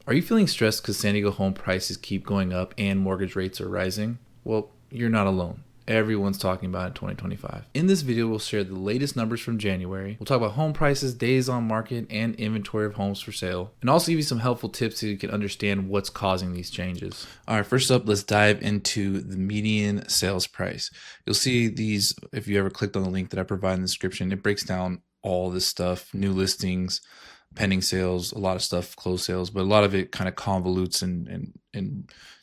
Are you feeling stressed because San Diego home prices keep going up and mortgage rates are rising? Well, you're not alone. Everyone's talking about it in 2025. In this video, we'll share the latest numbers from January. We'll talk about home prices, days on market, and inventory of homes for sale, and also give you some helpful tips so you can understand what's causing these changes. All right, first up, let's dive into the median sales price. You'll see these, if you ever clicked on the link that I provide in the description, it breaks down all this stuff, new listings, pending sales, a lot of stuff, closed sales, but a lot of it kind of convolutes and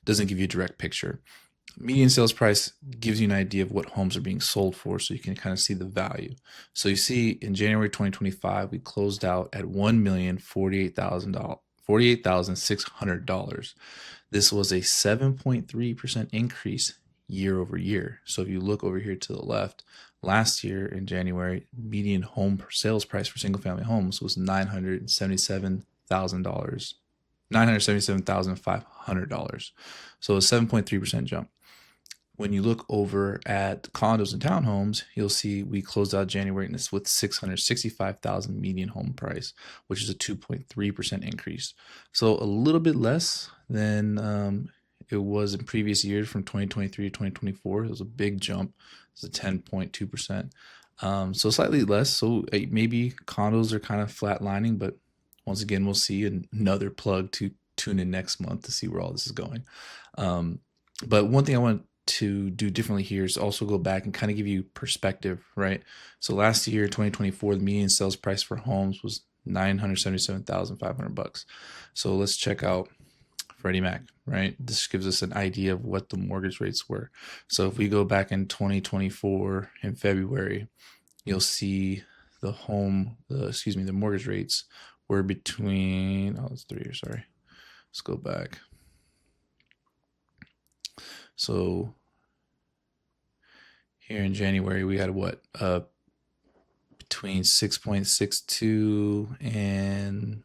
doesn't give you a direct picture. Median sales price gives you an idea of what homes are being sold for, so you can kind of see the value. So you see in January 2025, we closed out at $1,048,600. This was a 7.3% increase year over year. So if you look over here to the left, last year in January, median home sales price for single family homes was $977,000. $977,500. So a 7.3% jump. When you look over at condos and townhomes, you'll see we closed out January with $665,000 median home price, which is a 2.3% increase. So a little bit less than it was in previous years from 2023 to 2024. It was a big jump. It's a 10.2%. So slightly less. So maybe condos are kind of flatlining, but once again, we'll see another plug to tune in next month to see where all this is going. But one thing I want to do differently here is also go back and kind of give you perspective, right? So last year, 2024, the median sales price for homes was $977,500. So let's check out Freddie Mac, right? This gives us an idea of what the mortgage rates were. So if we go back in 2024 in February, you'll see the mortgage rates were between, it's 3 years, sorry. Let's go back. So here in January, we had what? Between 6.62 and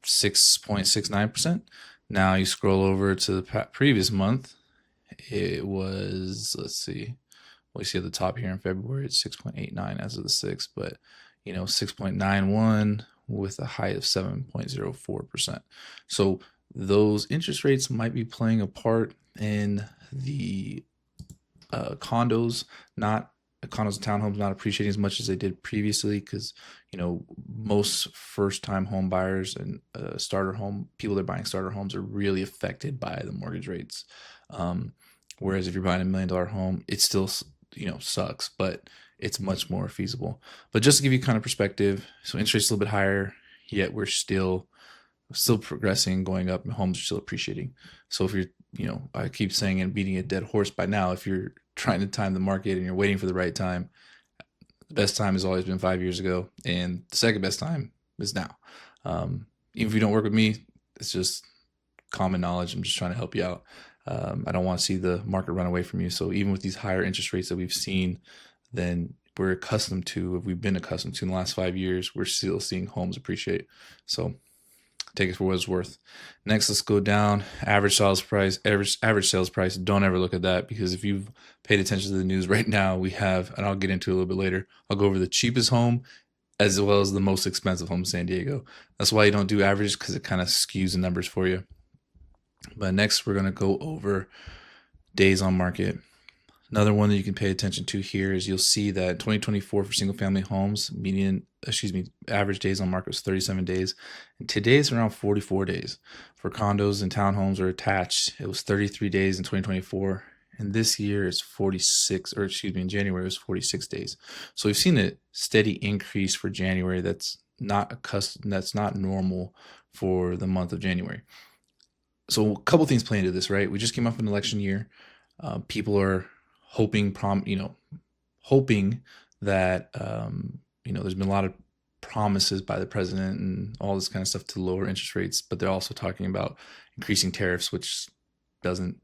6.69%. Now you scroll over to the previous month. It was, let's see, we see at the top here in February, it's 6.89 as of the 6th, but 6.91 with a height of 7.04%. So those interest rates might be playing a part in the condos and townhomes not appreciating as much as they did previously, because most first-time home buyers and people that are buying starter homes are really affected by the mortgage rates. Whereas if you're buying $1 million home, it still sucks, but it's much more feasible. But just to give you kind of perspective, so interest rates a little bit higher, yet we're still progressing, going up, and homes are still appreciating. So if you're, I keep saying and beating a dead horse by now, if you're trying to time the market and you're waiting for the right time, the best time has always been 5 years ago, and the second best time is now. Even if you don't work with me, it's just common knowledge. I'm just trying to help you out. I don't want to see the market run away from you. So even with these higher interest rates that we've seen than we've been accustomed to in the last 5 years, we're still seeing homes appreciate. So take it for what it's worth. Next, let's go down. Average sales price. Average sales price. Don't ever look at that, because if you've paid attention to the news right now, we have, and I'll get into it a little bit later, I'll go over the cheapest home as well as the most expensive home in San Diego. That's why you don't do averages, because it kind of skews the numbers for you. But next, we're going to go over days on market. Another one that you can pay attention to here is you'll see that 2024 for single family homes, average days on market was 37 days. And today it's around 44 days. For condos and townhomes or attached, it was 33 days in 2024. And this year is in January it was 46 days. So we've seen a steady increase for January that's not normal for the month of January. So a couple things play into this, right? We just came off an election year. People are hoping that there's been a lot of promises by the president and all this kind of stuff to lower interest rates, but they're also talking about increasing tariffs, which doesn't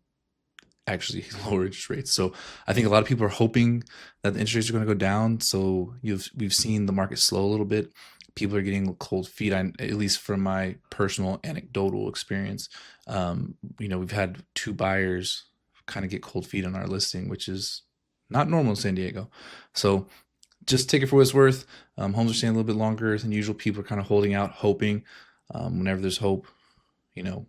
actually lower interest rates. So I think a lot of people are hoping that the interest rates are going to go down. So we've seen the market slow a little bit. People are getting cold feet, at least from my personal anecdotal experience. We've had 2 buyers kind of get cold feet on our listing, which is not normal in San Diego. So just take it for what it's worth. Homes are staying a little bit longer than usual. People are kind of holding out, hoping. Whenever there's hope,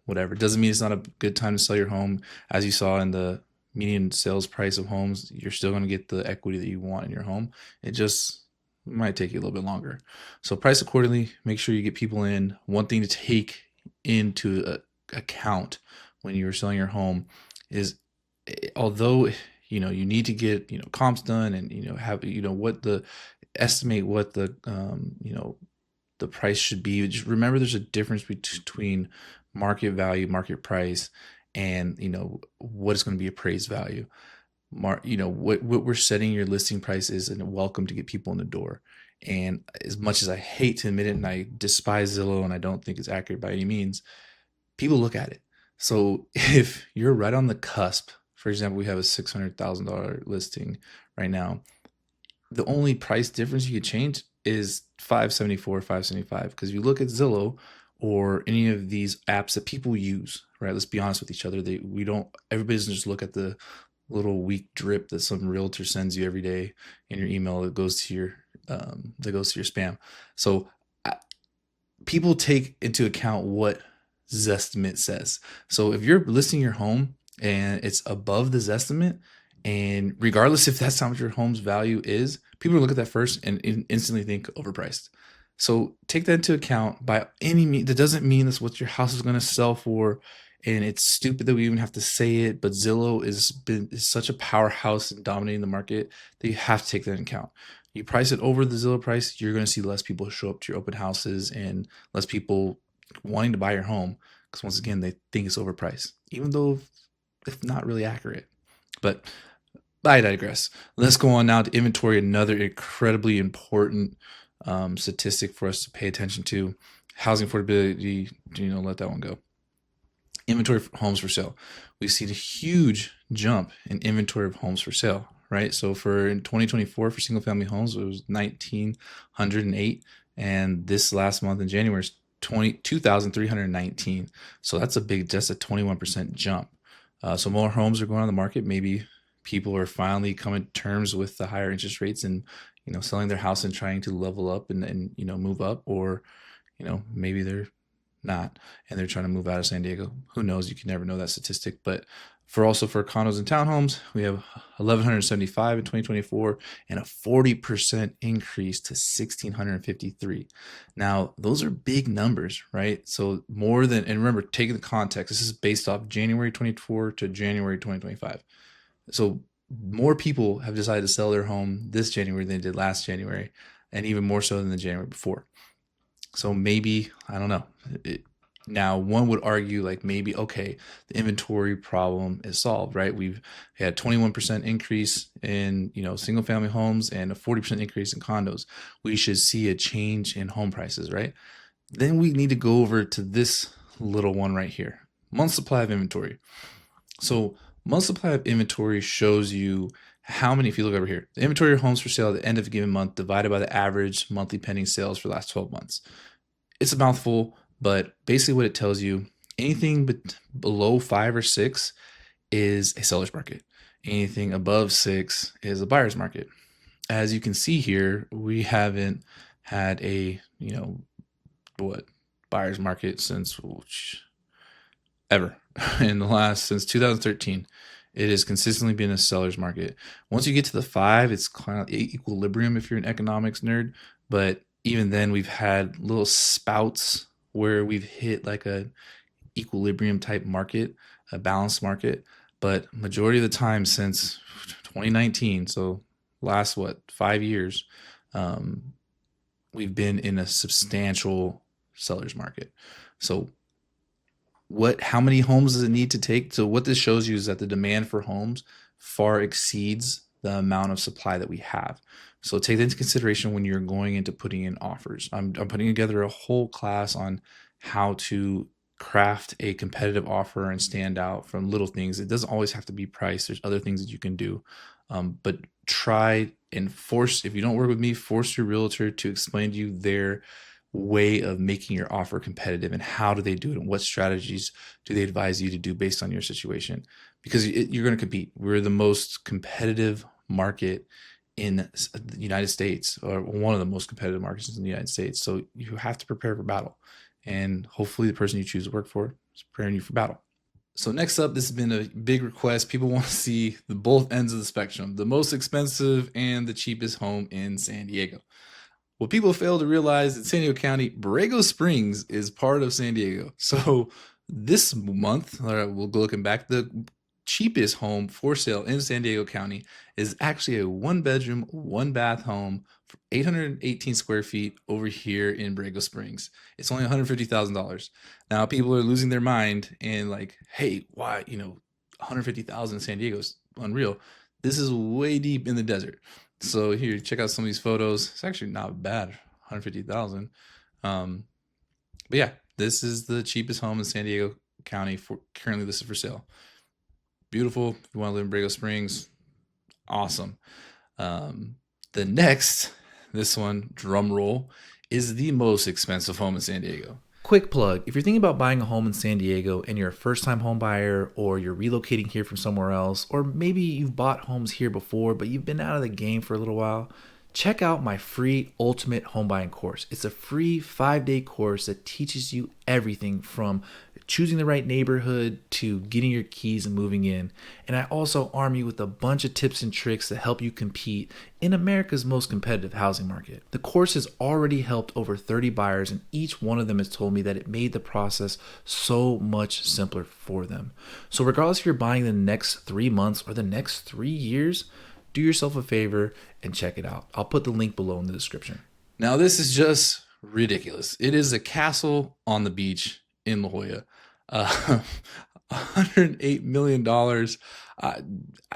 whatever. It doesn't mean it's not a good time to sell your home. As you saw in the median sales price of homes, you're still going to get the equity that you want in your home. It just might take you a little bit longer. So price accordingly, make sure you get people in. One thing to take into account when you're selling your home is, although you need to get comps done, and have what the estimate what the price should be. Just remember, there's a difference between market value, market price, and what is going to be appraised value. What we're setting your listing price is a welcome to get people in the door. And as much as I hate to admit it, and I despise Zillow, and I don't think it's accurate by any means, people look at it. So if you're right on the cusp, for example, we have a $600,000 listing right now, the only price difference you could change is 574, 575. Because if you look at Zillow or any of these apps that people use, right? Let's be honest with each other. Everybody doesn't just look at the little weak drip that some realtor sends you every day in your email that goes to your spam. So people take into account what Zestimate says. So if you're listing your home and it's above the Zestimate, and regardless if that's how much your home's value is, people look at that first and instantly think overpriced. So take that into account. By any means, that doesn't mean that's what your house is going to sell for. And it's stupid that we even have to say it, but Zillow is such a powerhouse in dominating the market that you have to take that into account. You price it over the Zillow price, you're going to see less people show up to your open houses and less people wanting to buy your home, because once again, they think it's overpriced, even though it's not really accurate. But I digress. Let's go on now to inventory, another incredibly important statistic for us to pay attention to. Housing affordability, let that one go. Inventory of homes for sale. We've seen a huge jump in inventory of homes for sale, right? So in 2024, for single family homes, it was 1,908. And this last month in January is 2,319. So that's a 21% jump. So more homes are going on the market. Maybe people are finally coming to terms with the higher interest rates and, selling their house and trying to level up and move up, or, maybe they're not, and they're trying to move out of San Diego. Who knows? You can never know that statistic. But for condos and townhomes, we have 1,175 in 2024 and a 40% increase to 1,653. Now, those are big numbers, right? So more than, and remember, taking the context, this is based off January 24 to January 2025. So more people have decided to sell their home this January than they did last January, and even more so than the January before. So maybe, I don't know. Now, one would argue maybe, okay, the inventory problem is solved, right? We've had 21% increase in, single family homes and a 40% increase in condos. We should see a change in home prices, right? Then we need to go over to this little one right here, month supply of inventory. So month supply of inventory shows you how many, if you look over here, the inventory of homes for sale at the end of a given month divided by the average monthly pending sales for the last 12 months. It's a mouthful, but basically what it tells you, anything below 5 or 6 is a seller's market. Anything above 6 is a buyer's market. As you can see here, we haven't had a, buyer's market since ever. Since 2013. It has consistently been a seller's market. Once you get to the 5, it's kind of equilibrium if you're an economics nerd. But even then, we've had little spouts where we've hit a equilibrium type market, a balanced market. But majority of the time since 2019, so last 5 years, we've been in a substantial seller's market. So how many homes does it need to take? So what this shows you is that the demand for homes far exceeds the amount of supply that we have. So take that into consideration when you're going into putting in offers. I'm putting together a whole class on how to craft a competitive offer and stand out from little things. It doesn't always have to be price. There's other things that you can do. But try and if you don't work with me, force your realtor to explain to you their way of making your offer competitive, and how do they do it, and what strategies do they advise you to do based on your situation, because you're going to compete. We're the most competitive market in the United States, or one of the most competitive markets in the United States. So you have to prepare for battle. and hopefully the person you choose to work for is preparing you for battle. So next up, this has been a big request. People want to see the both ends of the spectrum, the most expensive and the cheapest home in San Diego. What people fail to realize in San Diego County, Borrego Springs is part of San Diego. So this month, we'll go looking back, the cheapest home for sale in San Diego County is actually a 1-bedroom, 1-bath home for 818 square feet over here in Borrego Springs. It's only $150,000. Now people are losing their mind and like, hey, why, 150,000 in San Diego is unreal. This is way deep in the desert. So here, check out some of these photos. It's actually not bad, 150,000. But yeah, this is the cheapest home in San Diego County for currently listed for sale. Beautiful. If you want to live in Borrego Springs, awesome. The next, this one, drum roll, is the most expensive home in San Diego. Quick plug, if you're thinking about buying a home in San Diego and you're a first-time home buyer, or you're relocating here from somewhere else, or maybe you've bought homes here before but you've been out of the game for a little while, check out my free Ultimate Home Buying course. It's a free 5-day course that teaches you everything from choosing the right neighborhood to getting your keys and moving in. And I also arm you with a bunch of tips and tricks that help you compete in America's most competitive housing market. The course has already helped over 30 buyers, and each one of them has told me that it made the process so much simpler for them. So regardless if you're buying the next 3 months or the next 3 years, do yourself a favor and check it out. I'll put the link below in the description. Now, this is just ridiculous. It is a castle on the beach in La Jolla. $108 million. I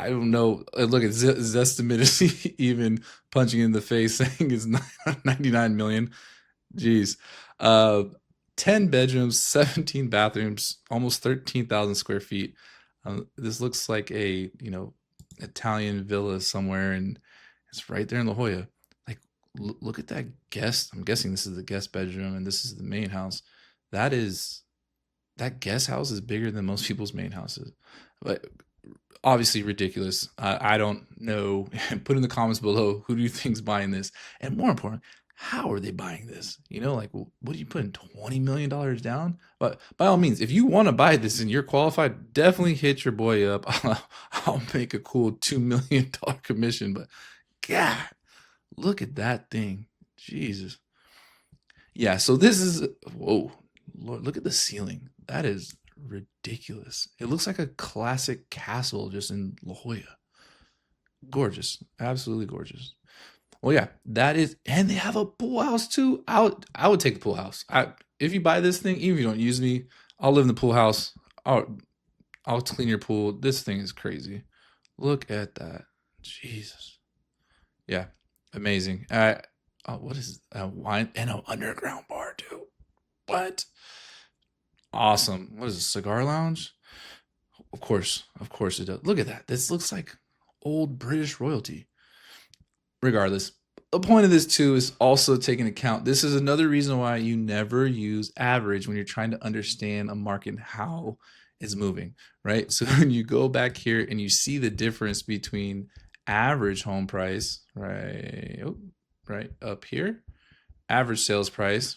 don't know. Look, his estimate is even punching in the face saying it's 99 million. Jeez. 10 bedrooms, 17 bathrooms, almost 13,000 square feet. This looks like a, Italian villa somewhere, and it's right there in La Jolla. Like, look at that guest. I'm guessing this is the guest bedroom and this is the main house. That guest house is bigger than most people's main houses. But obviously ridiculous. I don't know. Put in the comments below, who do you think's buying this? And more important, how are they buying this? What are you putting $20 million down? But by all means, if you want to buy this and you're qualified, definitely hit your boy up. I'll make a cool $2 million commission. But God, look at that thing. Jesus. Yeah, so this is, whoa, Lord, look at the ceiling. That is ridiculous. It looks like a classic castle just in La Jolla. Gorgeous. Absolutely gorgeous. Well, yeah, that is, and they have a pool house too. I would take the pool house. If you buy this thing, even if you don't use me, I'll live in the pool house. I'll clean your pool. This thing is crazy. Look at that. Jesus. Yeah, amazing. What is a wine and an underground bar too? What? Awesome. What is a cigar lounge? Of course it does. Look at that. This looks like old British royalty. Regardless, the point of this too is also taking account. This is another reason why you never use average when you're trying to understand a market and how it's moving, right? So when you go back here and you see the difference between average home price, right up here, average sales price,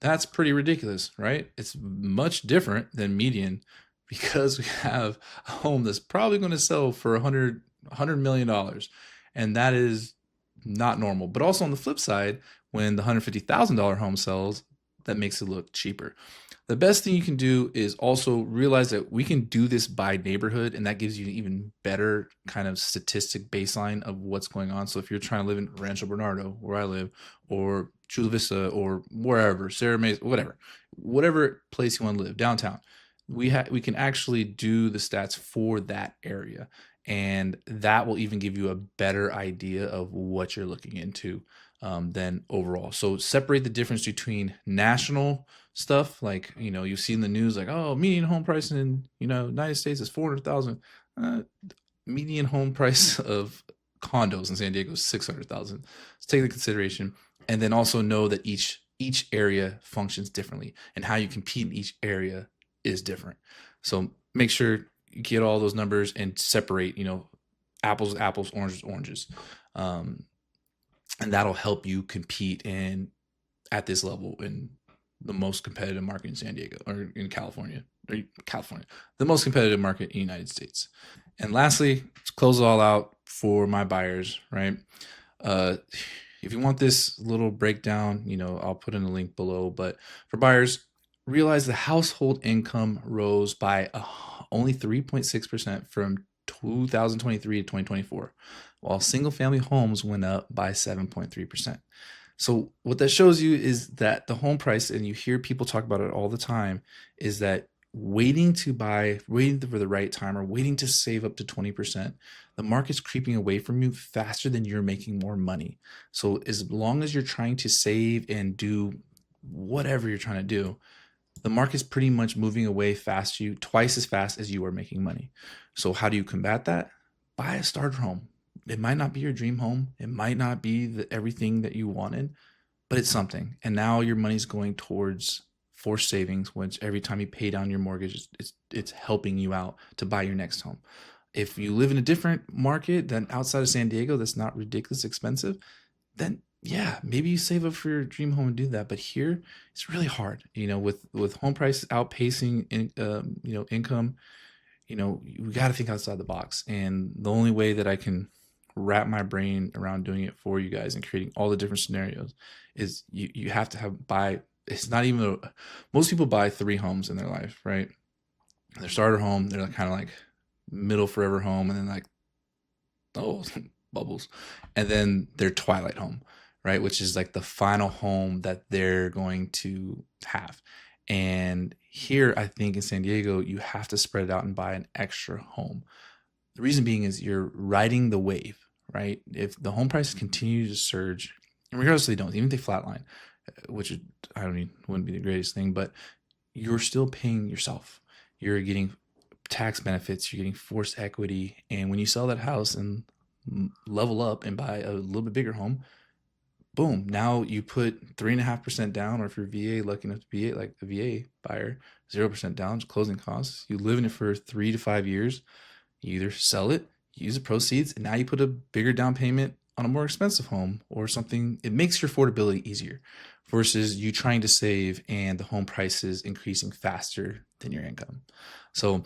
that's pretty ridiculous, right? It's much different than median because we have a home that's probably going to sell for $100 million. And that is not normal. But also on the flip side, when the $150,000 home sells, that makes it look cheaper. The best thing you can do is also realize that we can do this by neighborhood, and that gives you an even better kind of statistic baseline of what's going on. So if you're trying to live in Rancho Bernardo, where I live, or Chula Vista, or wherever, Sarah Mesa, whatever place you want to live, downtown, we can actually do the stats for that area. And that will even give you a better idea of what you're looking into than overall. So separate the difference between national stuff, like you see in the news, like, oh, median home price in United States is 400,000. Median home price of condos in San Diego is 600,000. So take into consideration, and then also know that each area functions differently, and how you compete in each area is different. So make sure you get all those numbers and separate, apples with apples, oranges with oranges. And that'll help you compete at this level and the most competitive market in San Diego or in California, the most competitive market in the United States. And lastly, to close it all out for my buyers, right? Uh, if you want this little breakdown, I'll put in a link below. But for buyers, realize the household income rose by only 3.6% from 2023 to 2024, while single family homes went up by 7.3%. So what that shows you is that the home price, and you hear people talk about it all the time, is that waiting to buy, waiting for the right time, or waiting to save up to 20%, the market's creeping away from you faster than you're making more money. So as long as you're trying to save and do whatever you're trying to do, the market's pretty much moving away twice as fast as you are making money. So how do you combat that? Buy a starter home. It might not be your dream home. It might not be everything that you wanted, but it's something. And now your money's going towards forced savings, which every time you pay down your mortgage, it's helping you out to buy your next home. If you live in a different market than outside of San Diego that's not ridiculous expensive, then yeah, maybe you save up for your dream home and do that. But here, it's really hard. With home prices outpacing income, we got to think outside the box. And the only way that I can wrap my brain around doing it for you guys and creating all the different scenarios is you have to buy. It's not even most people buy 3 homes in their life, right? Their starter home, they're kind of like middle forever home, and then like, oh, bubbles, and then their twilight home, right, which is like the final home that they're going to have. And here, I think in San Diego, you have to spread it out and buy an extra home. The reason being is you're riding the wave, right? If the home prices continue to surge, and regardless they don't, even if they flatline, which I don't mean wouldn't be the greatest thing, but you're still paying yourself. You're getting tax benefits, you're getting forced equity, and when you sell that house and level up and buy a little bit bigger home, boom, now you put 3.5% down, or if you're VA, lucky enough to be like a VA buyer, 0% down, closing costs. You live in it for 3 to 5 years. You either sell it, use the proceeds, and now you put a bigger down payment on a more expensive home or something. It makes your affordability easier versus you trying to save and the home prices increasing faster than your income. So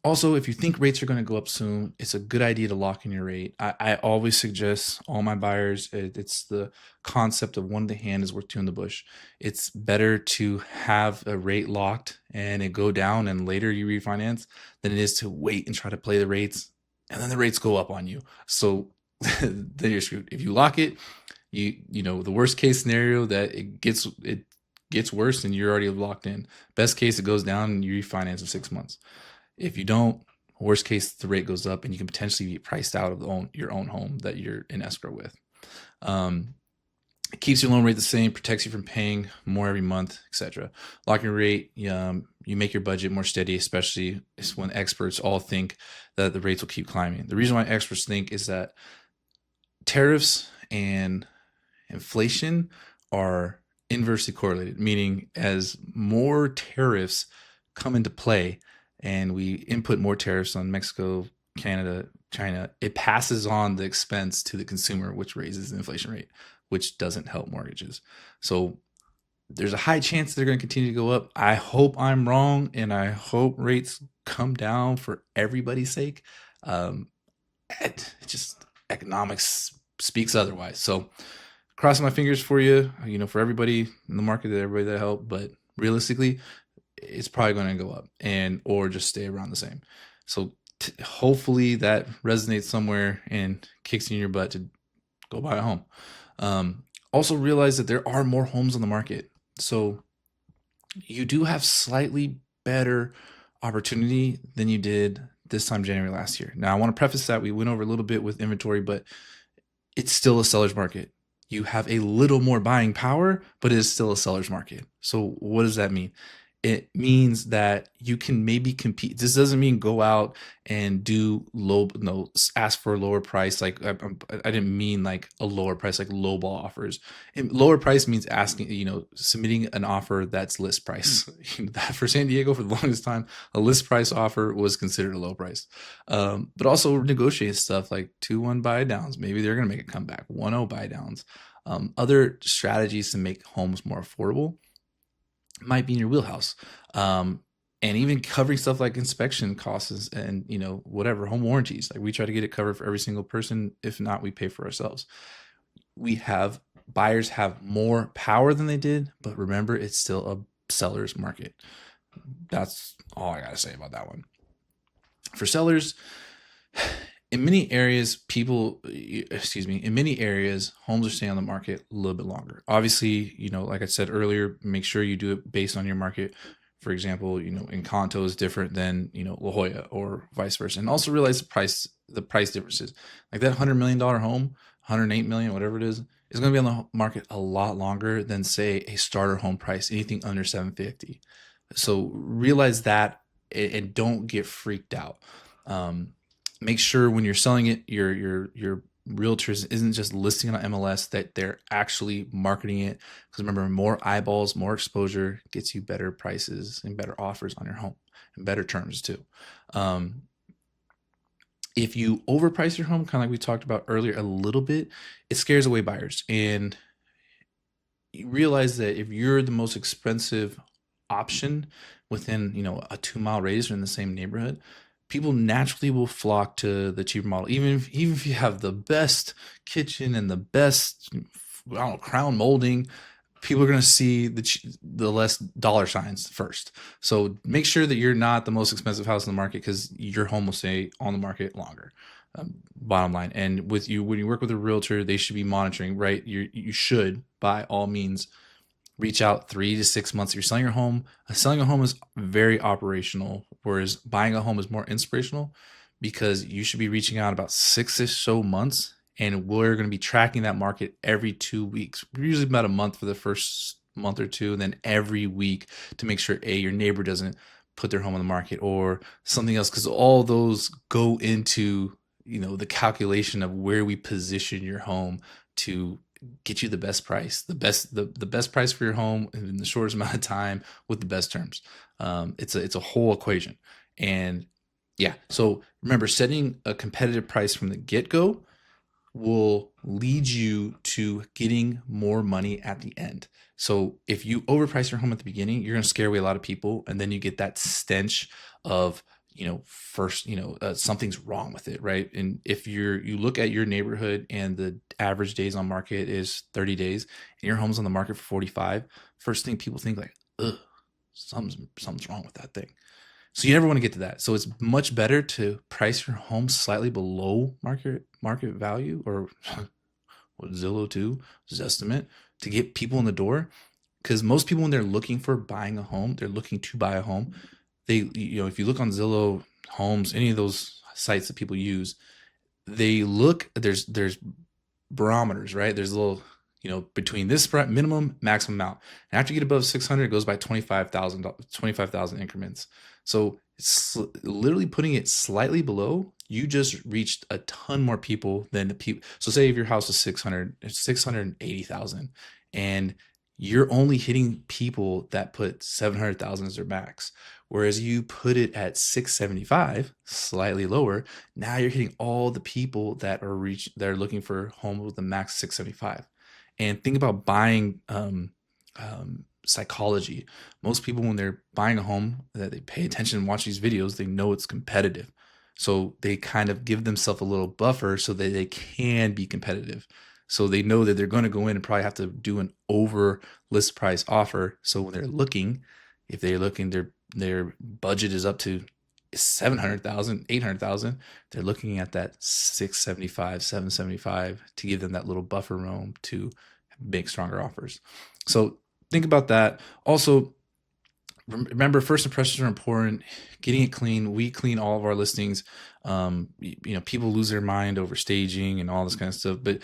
also, if you think rates are going to go up soon, it's a good idea to lock in your rate. I always suggest all my buyers, it's the concept of one in the hand is worth two in the bush. It's better to have a rate locked and it go down and later you refinance than it is to wait and try to play the rates and then the rates go up on you. So then you're screwed. If you lock it, the worst case scenario that it gets worse and you're already locked in. Best case, it goes down and you refinance in 6 months. If you don't, worst case, the rate goes up and you can potentially be priced out of your own home that you're in escrow with. It keeps your loan rate the same, protects you from paying more every month, etc. Locking rate, you make your budget more steady, especially when experts all think that the rates will keep climbing. The reason why experts think is that tariffs and inflation are inversely correlated, meaning as more tariffs come into play, and we input more tariffs on Mexico, Canada, China, it passes on the expense to the consumer, which raises the inflation rate, which doesn't help mortgages. So there's a high chance they're going to continue to go up. I hope I'm wrong, and I hope rates come down for everybody's sake. Just economics speaks otherwise. So crossing my fingers for you, for everybody in the market, everybody that helped, but realistically, it's probably going to go up or just stay around the same. So hopefully that resonates somewhere and kicks you in your butt to go buy a home. Also realize that there are more homes on the market. So you do have slightly better opportunity than you did this time January last year. Now I want to preface that we went over a little bit with inventory, but it's still a seller's market. You have a little more buying power, but it is still a seller's market. So what does that mean? It means that you can maybe compete. This doesn't mean go out and ask for a lower price. Like I didn't mean like a lower price, like lowball offers. And lower price means asking, submitting an offer that's list price. That for San Diego for the longest time, a list price offer was considered a low price. But also negotiate stuff like 2-1 buy downs. Maybe they're going to make a comeback. 1-0 buy downs. Other strategies to make homes more affordable. might be in your wheelhouse. And even covering stuff like inspection costs and whatever home warranties. Like we try to get it covered for every single person. If not, we pay for ourselves. We have Buyers have more power than they did, but remember, it's still a seller's market. That's all I gotta say about that one. For sellers, in many areas, in many areas, homes are staying on the market a little bit longer. Obviously, like I said earlier, make sure you do it based on your market. For example, in Conto is different than, La Jolla or vice versa. And also realize the price differences. Like that $100 million home, 108 million, whatever it is going to be on the market a lot longer than say a starter home price, anything under 750. So realize that and don't get freaked out. Um, Make sure when you're selling it, your realtors isn't just listing it on MLS, that they're actually marketing it. Because remember, more eyeballs, more exposure gets you better prices and better offers on your home and better terms too. Um, if you overprice your home, kind of like we talked about earlier a little bit, it scares away buyers. And you realize that if you're the most expensive option within a 2 mile radius or in the same neighborhood, people naturally will flock to the cheaper model. Even if you have the best kitchen and the best, I don't know, crown molding, people are going to see the less dollar signs first. So make sure that you're not the most expensive house in the market, because your home will stay on the market longer. Bottom line. And when you work with a realtor, they should be monitoring, right? You should, by all means, reach out 3 to 6 months. You're selling your home. Selling a home is very operational, whereas buying a home is more inspirational, because you should be reaching out about 6 or so months, and we're going to be tracking that market every 2 weeks. Usually about a month for the first month or two, and then every week to make sure your neighbor doesn't put their home on the market or something else, because all those go into the calculation of where we position your home to get you the best price, the best price for your home in the shortest amount of time with the best terms. It's a whole equation. And yeah, so remember, setting a competitive price from the get-go will lead you to getting more money at the end. So if you overprice your home at the beginning, you're going to scare away a lot of people, and then you get that stench of first, something's wrong with it, right? And if you look at your neighborhood and the average days on market is 30 days and your home's on the market for 45, first thing people think, like, ugh, something's wrong with that thing. So you never want to get to that. So it's much better to price your home slightly below market value, or what Zillow too, Zestimate, to get people in the door. Because most people, when they're looking for buying a home, they're looking to buy a home. If you look on Zillow Homes, any of those sites that people use, they look, there's barometers, right? There's a little, between this minimum, maximum amount. And after you get above 600, it goes by 25,000 increments. So it's literally putting it slightly below. You just reached a ton more people than the people. So say if your house is 600, it's 680,000, and you're only hitting people that put 700,000 as their max. Whereas you put it at 675, slightly lower, now you're hitting all the people that are looking for homes with the max 675. And think about buying psychology. Most people, when they're buying a home, that they pay attention and watch these videos, they know it's competitive. So they kind of give themselves a little buffer so that they can be competitive. So they know that they're going to go in and probably have to do an over list price offer. So when they're looking, if they're looking, their budget is up to 700,000, 800,000, they're looking at that 675, 775 to give them that little buffer room to make stronger offers. So think about that. Also, remember, first impressions are important. Getting it clean. We clean all of our listings. People lose their mind over staging and all this kind of stuff, but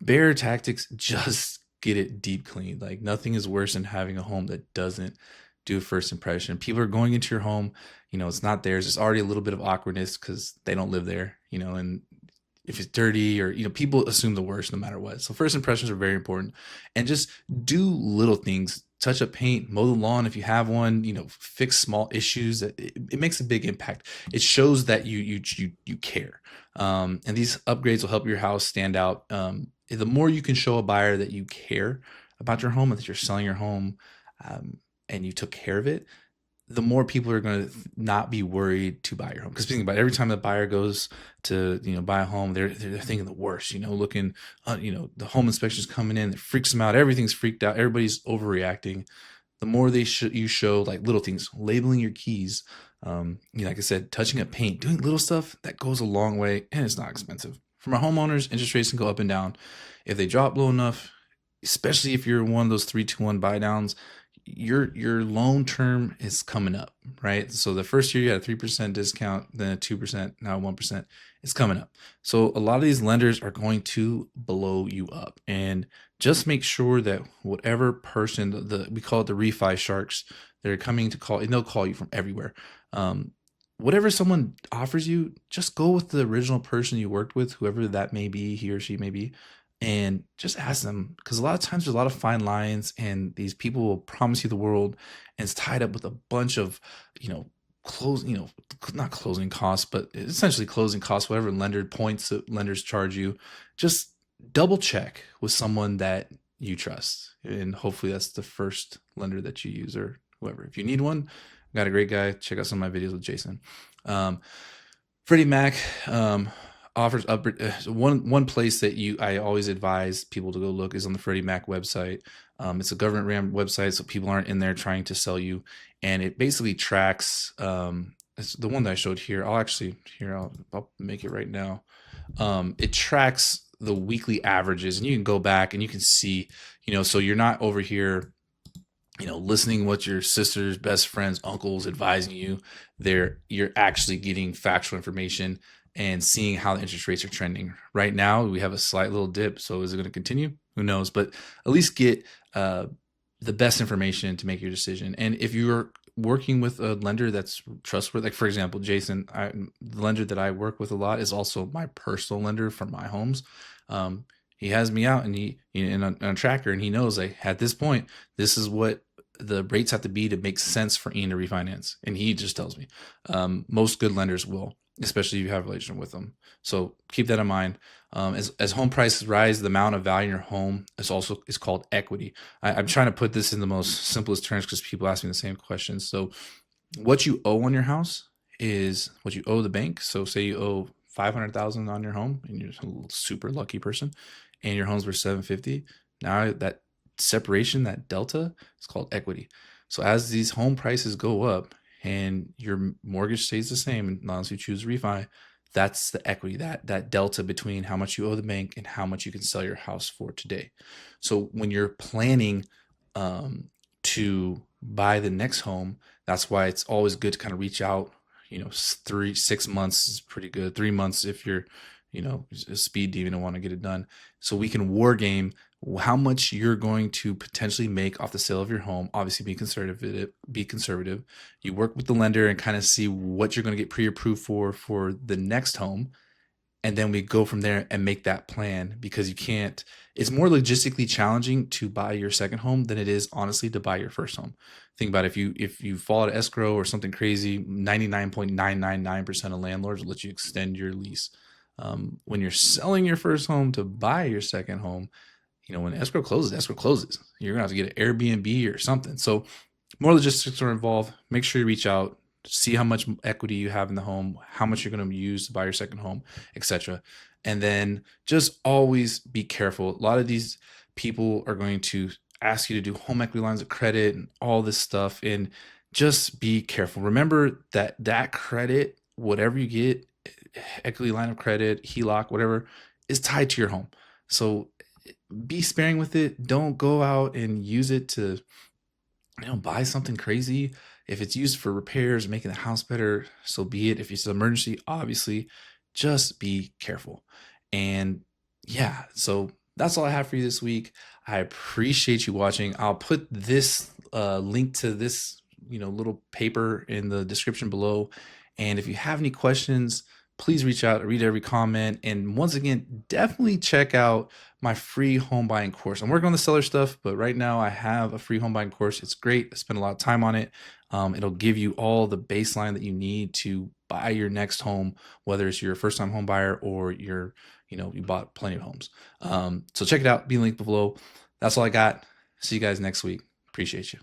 bear tactics, just get it deep clean. Like, nothing is worse than having a home that doesn't do a first impression. People are going into your home, it's not theirs. It's already a little bit of awkwardness because they don't live there, and if it's dirty, or people assume the worst no matter what. So first impressions are very important. And just do little things. Touch up paint, mow the lawn if you have one, fix small issues. It makes a big impact. It shows that you care. And these upgrades will help your house stand out. The more you can show a buyer that you care about your home and that you're selling your home, and you took care of it, the more people are going to not be worried to buy your home. Because thinking about it, every time the buyer goes to buy a home, they're thinking the worst. Looking, the home inspection's coming in, it freaks them out. Everything's freaked out. Everybody's overreacting. The more you show like little things, labeling your keys, like I said, touching a paint, doing little stuff that goes a long way, and it's not expensive. For our homeowners, interest rates can go up and down. If they drop low enough, especially if you're one of those 3-2-1 buy downs, your loan term is coming up, right? So the first year you had a 3% discount, then a 2%, now 1%. It's coming up. So a lot of these lenders are going to blow you up, and just make sure that whatever person, we call it the refi sharks, they're coming to call, and they'll call you from everywhere. Whatever someone offers you, just go with the original person you worked with, whoever that may be, he or she may be, and just ask them, because a lot of times there's a lot of fine lines, and these people will promise you the world, and it's tied up with a bunch of not closing costs, but essentially closing costs, whatever lender points that lenders charge you. Just double check with someone that you trust, and hopefully that's the first lender that you use, or whoever. If you need one, I got a great guy. Check out some of my videos with Jason. Freddie Mac offers up one place that I always advise people to go look is on the Freddie Mac website. It's a government ran website, so people aren't in there trying to sell you, and it basically tracks. It's the one that I showed here. I'll make it right now. It tracks the weekly averages, and you can go back and you can see, so you're not over here, listening what your sister's best friends, uncles advising you. You're actually getting factual information and seeing how the interest rates are trending. Right now, we have a slight little dip. So is it going to continue? Who knows? But at least get the best information to make your decision. And if you're working with a lender that's trustworthy, like for example, Jason, the lender that I work with a lot is also my personal lender for my homes. He has me out, and he in a tracker, and he knows, like, at this point, this is what the rates have to be to make sense for Ian to refinance. And he just tells me. Most good lenders will, especially if you have a relationship with them. So keep that in mind. As home prices rise, the amount of value in your home is called equity. I'm trying to put this in the most simplest terms because people ask me the same questions. So what you owe on your house is what you owe the bank. So say you owe $500,000 on your home, and you're a super lucky person, and your home's worth $750,000. Now that separation, that delta, is called equity. So as these home prices go up and your mortgage stays the same, unless you choose refi, that's the equity, that delta between how much you owe the bank and how much you can sell your house for today. So when you're planning to buy the next home, that's why it's always good to kind of reach out. 6 months is pretty good. 3 months if you're a speed demon and want to get it done. So we can war game how much you're going to potentially make off the sale of your home. Obviously be conservative. You work with the lender and kind of see what you're going to get pre-approved for the next home. And then we go from there and make that plan, because it's more logistically challenging to buy your second home than it is honestly to buy your first home. Think about it, if you fall out of escrow or something crazy, 99.999% of landlords will let you extend your lease. When you're selling your first home to buy your second home, when escrow closes. You're gonna have to get an Airbnb or something. So more logistics are involved. Make sure you reach out, see how much equity you have in the home, how much you're going to use to buy your second home, etc. And then just always be careful. A lot of these people are going to ask you to do home equity lines of credit and all this stuff, and just be careful. Remember that credit, whatever you get, equity line of credit, HELOC, whatever, is tied to your home. So be sparing with it. Don't go out and use it to buy something crazy. If it's used for repairs, making the house better, so be it. If it's an emergency, obviously, just be careful. And yeah, so that's all I have for you this week. I appreciate you watching. I'll put this link to this little paper in the description below. And if you have any questions, please reach out. I read every comment. And once again, definitely check out my free home buying course. I'm working on the seller stuff, but right now I have a free home buying course. It's great. I spent a lot of time on it. It'll give you all the baseline that you need to buy your next home, whether it's your first time home buyer or you bought plenty of homes. So check it out. Be linked below. That's all I got. See you guys next week. Appreciate you.